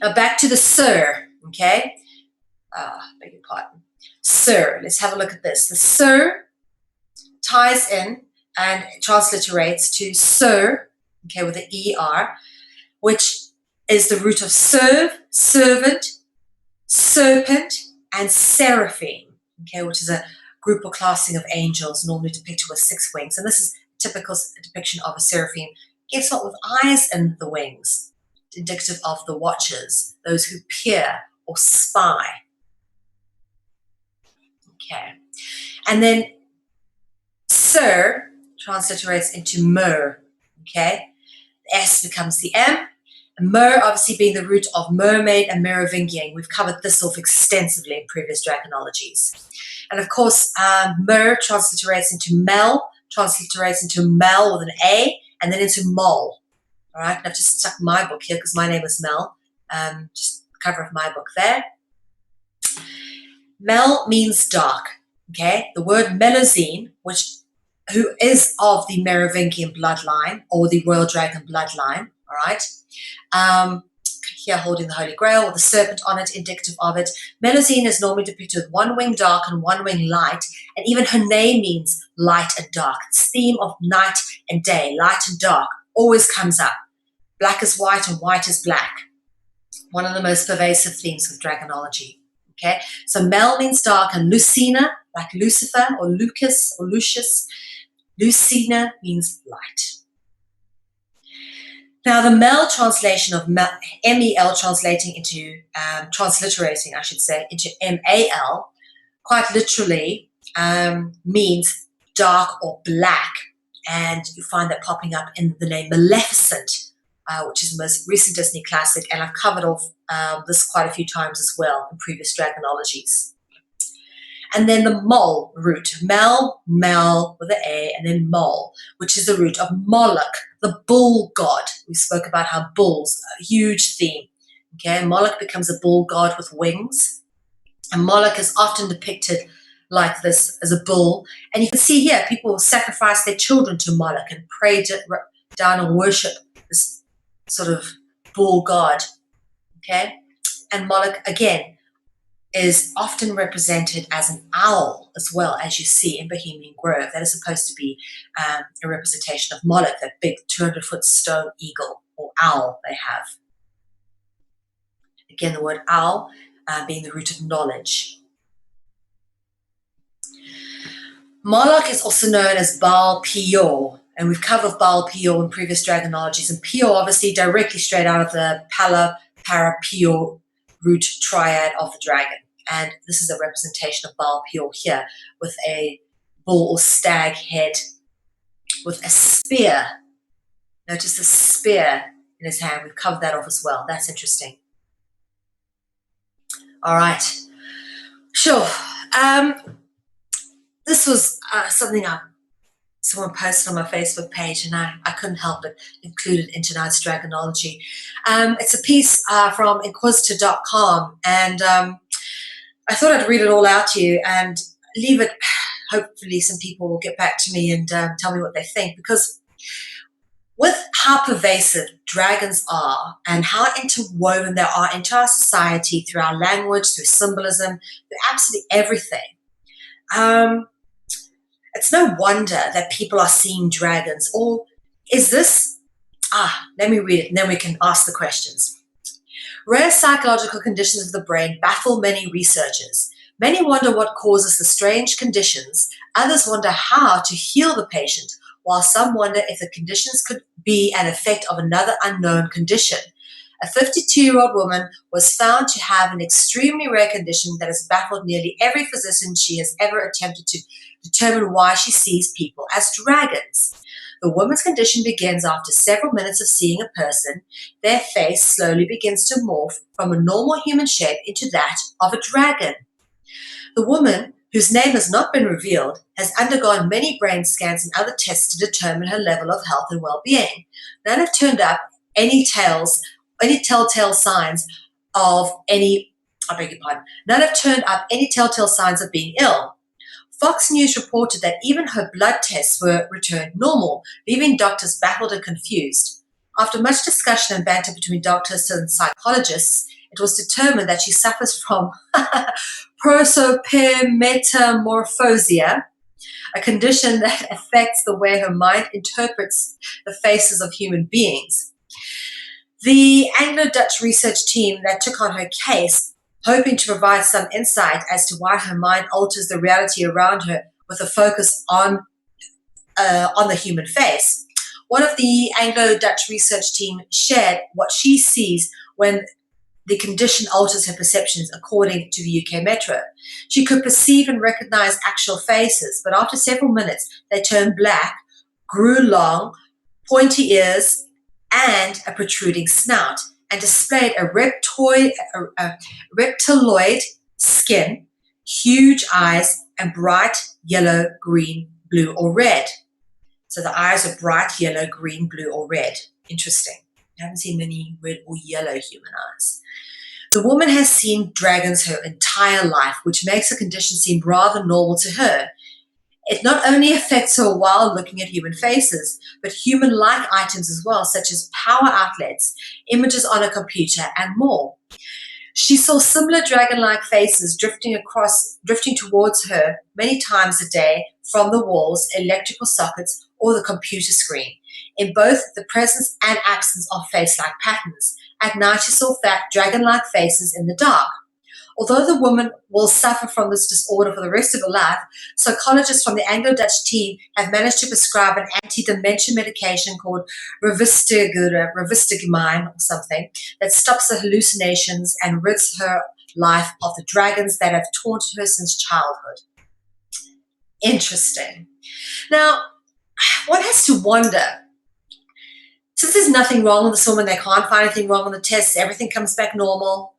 A: Now back to the Sir. Okay. Beg your pardon. Sir. Let's have a look at this. The Sir ties in and transliterates to Sir, okay, with the ER, which is the root of serve, servant, serpent, and seraphim, okay, which is a group or classing of angels normally depicted with 6 wings. And this is a typical depiction of a seraphim. Guess what? With eyes in the wings, indicative of the watchers, those who peer or spy. Okay. And then Sir transliterates into mer, okay? The S becomes the M. And mer obviously being the root of mermaid and Merovingian. We've covered this off extensively in previous Dragonologies. And of course, mer transliterates into Mel, transliterates into Mel with an A, and then into Mol. All right, and I've just stuck my book here because my name is Mel. Just the cover of my book there. Mel means dark, okay? The word Melusine, who is of the Merovingian bloodline or the Royal Dragon bloodline, all right? Here holding the Holy Grail with a serpent on it, indicative of it. Melusine is normally depicted with 1 wing dark and 1 wing light, and even her name means light and dark. This theme of night and day, light and dark, always comes up. Black is white and white is black. One of the most pervasive themes with Dragonology. Okay, so Mel means dark, and Lucina, like Lucifer or Lucas or Lucius, Lucina means light. Now, the Mel translation of MEL translating into, transliterating, I should say, into MAL, quite literally means dark or black. And you find that popping up in the name Maleficent, which is the most recent Disney classic, and I've covered off this quite a few times as well in previous Dragonologies. And then the Mol root, Mel with an A, and then Mol, which is the root of Moloch, the bull god. We spoke about how bulls, a huge theme. Okay, Moloch becomes a bull god with wings, and Moloch is often depicted like this as a bull. And you can see here, people sacrifice their children to Moloch and pray down and worship this sort of bull god. Okay, and Moloch again is often represented as an owl as well, as you see in Bohemian Grove. That is supposed to be a representation of Moloch, that big 200-foot stone eagle or owl they have. Again, the word owl being the root of knowledge. Moloch is also known as Baal Peor, and we've covered Baal Peor in previous Dragonologies, and Peor obviously directly straight out of the Pala, Para, Peor root triad of the dragon. And this is a representation of Baal Peor here with a bull or stag head with a spear. Notice the spear in his hand. We've covered that off as well. That's interesting. All right. Sure. This was something someone posted on my Facebook page, and I couldn't help but include it in tonight's Dragonology. It's a piece from Inquisitor.com, and I thought I'd read it all out to you and leave it. Hopefully some people will get back to me and tell me what they think, because with how pervasive dragons are and how interwoven they are into our society through our language, through symbolism, through absolutely everything, it's no wonder that people are seeing dragons. Or is this, let me read it and then we can ask the questions. Rare psychological conditions of the brain baffle many researchers. Many wonder what causes the strange conditions. Others wonder how to heal the patient. while some wonder if the conditions could be an effect of another unknown condition. A 52-year-old woman was found to have an extremely rare condition that has baffled nearly every physician she has ever attempted to determine why she sees people as dragons. The woman's condition begins after several minutes of seeing a person. Their face slowly begins to morph from a normal human shape into that of a dragon. The woman, whose name has not been revealed, has undergone many brain scans and other tests to determine her level of health and well-being. None have turned up any telltale signs of None have turned up any telltale signs of being ill. Fox News reported that even her blood tests were returned normal, leaving doctors baffled and confused. After much discussion and banter between doctors and psychologists, it was determined that she suffers from prosopagnosia, a condition that affects the way her mind interprets the faces of human beings. The Anglo-Dutch research team that took on her case, hoping to provide some insight as to why her mind alters the reality around her with a focus on the human face. One of the Anglo-Dutch research team shared what she sees when the condition alters her perceptions, according to the UK Metro. She could perceive and recognize actual faces, but after several minutes, they turned black, grew long, pointy ears, and a protruding snout, and displayed a reptiloid skin, huge eyes, and bright yellow, green, blue, or red. So the eyes are bright yellow, green, blue, or red. Interesting. I haven't seen many red or yellow human eyes. The woman has seen dragons her entire life, which makes the condition seem rather normal to her. It not only affects her while looking at human faces, but human-like items as well, such as power outlets, images on a computer, and more. She saw similar dragon-like faces drifting towards her many times a day from the walls, electrical sockets, or the computer screen, in both the presence and absence of face-like patterns. At night, she saw fat, dragon-like faces in the dark. Although the woman will suffer from this disorder for the rest of her life, psychologists from the Anglo-Dutch team have managed to prescribe an anti-dementia medication called rivastigmine or something that stops the hallucinations and rids her life of the dragons that have taunted her since childhood. Interesting. Now, one has to wonder, since there's nothing wrong with this woman, they can't find anything wrong with the tests, everything comes back normal,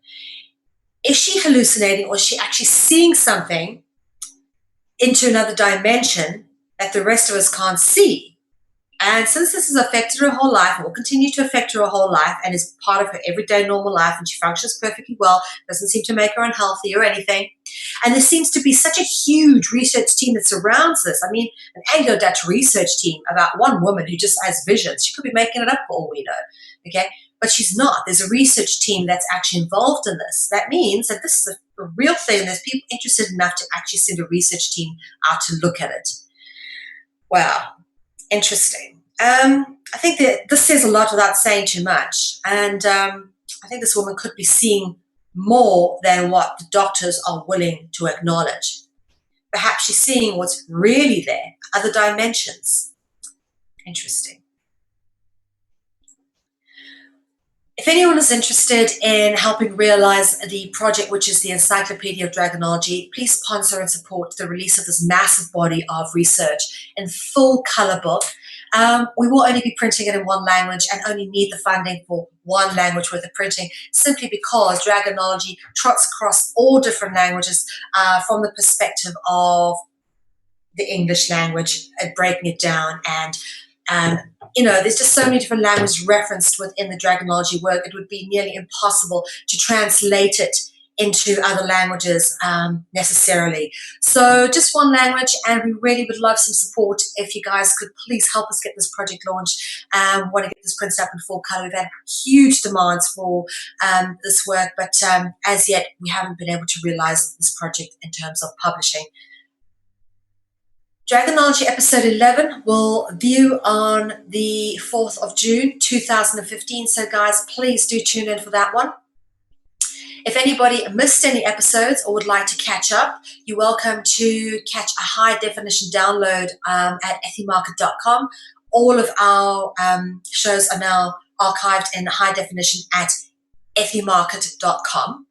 A: is she hallucinating, or is she actually seeing something into another dimension that the rest of us can't see? And since this has affected her whole life and will continue to affect her whole life and is part of her everyday normal life, and she functions perfectly well, doesn't seem to make her unhealthy or anything, and there seems to be such a huge research team that surrounds this. I mean, an Anglo-Dutch research team about one woman who just has visions. She could be making it up for all we know, okay? But she's not. There's a research team that's actually involved in this. That means that this is a real thing. There's people interested enough to actually send a research team out to look at it. Wow, interesting. I think that this says a lot without saying too much. And I think this woman could be seeing more than what the doctors are willing to acknowledge. Perhaps she's seeing what's really there, other dimensions. Interesting. If anyone is interested in helping realize the project, which is the Encyclopedia of Dragonology, please sponsor and support the release of this massive body of research in full color book. We will only be printing it in one language and only need the funding for one language worth of printing, simply because Dragonology trots across all different languages from the perspective of the English language, breaking it down, and there's just so many different languages referenced within the Dragonology work. It would be nearly impossible to translate it into other languages necessarily. So just one language, and we really would love some support if you guys could please help us get this project launched. We want to get this printed up in full color. We've had huge demands for this work, but as yet we haven't been able to realize this project in terms of publishing. Dragonology episode 11 will view on the 4th of June 2015. So guys, please do tune in for that one. If anybody missed any episodes or would like to catch up, you're welcome to catch a high definition download at ethymarket.com. All of our shows are now archived in high definition at ethymarket.com,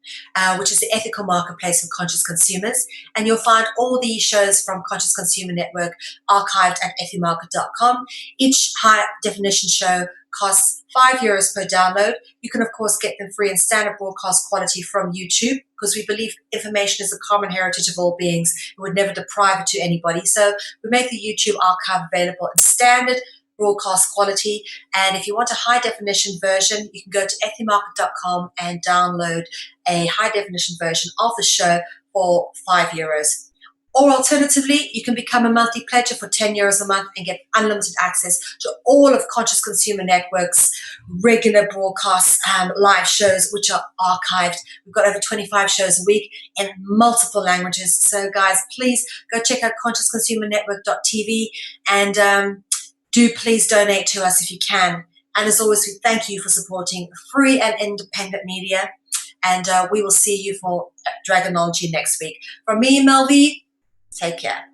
A: which is the ethical marketplace for conscious consumers. And you'll find all the shows from Conscious Consumer Network archived at ethymarket.com. Each high definition show costs €5 per download. You can, of course, get them free in standard broadcast quality from YouTube, because we believe information is a common heritage of all beings. We would never deprive it to anybody. So we make the YouTube archive available in standard broadcast quality. And if you want a high definition version, you can go to ethymarket.com and download a high definition version of the show for €5. Or alternatively, you can become a monthly pledger for €10 a month and get unlimited access to all of Conscious Consumer Network's regular broadcasts, live shows, which are archived. We've got over 25 shows a week in multiple languages. So guys, please go check out consciousconsumernetwork.tv and do please donate to us if you can. And as always, we thank you for supporting free and independent media. And we will see you for Dragonology next week. From me, Mel Ve, take care.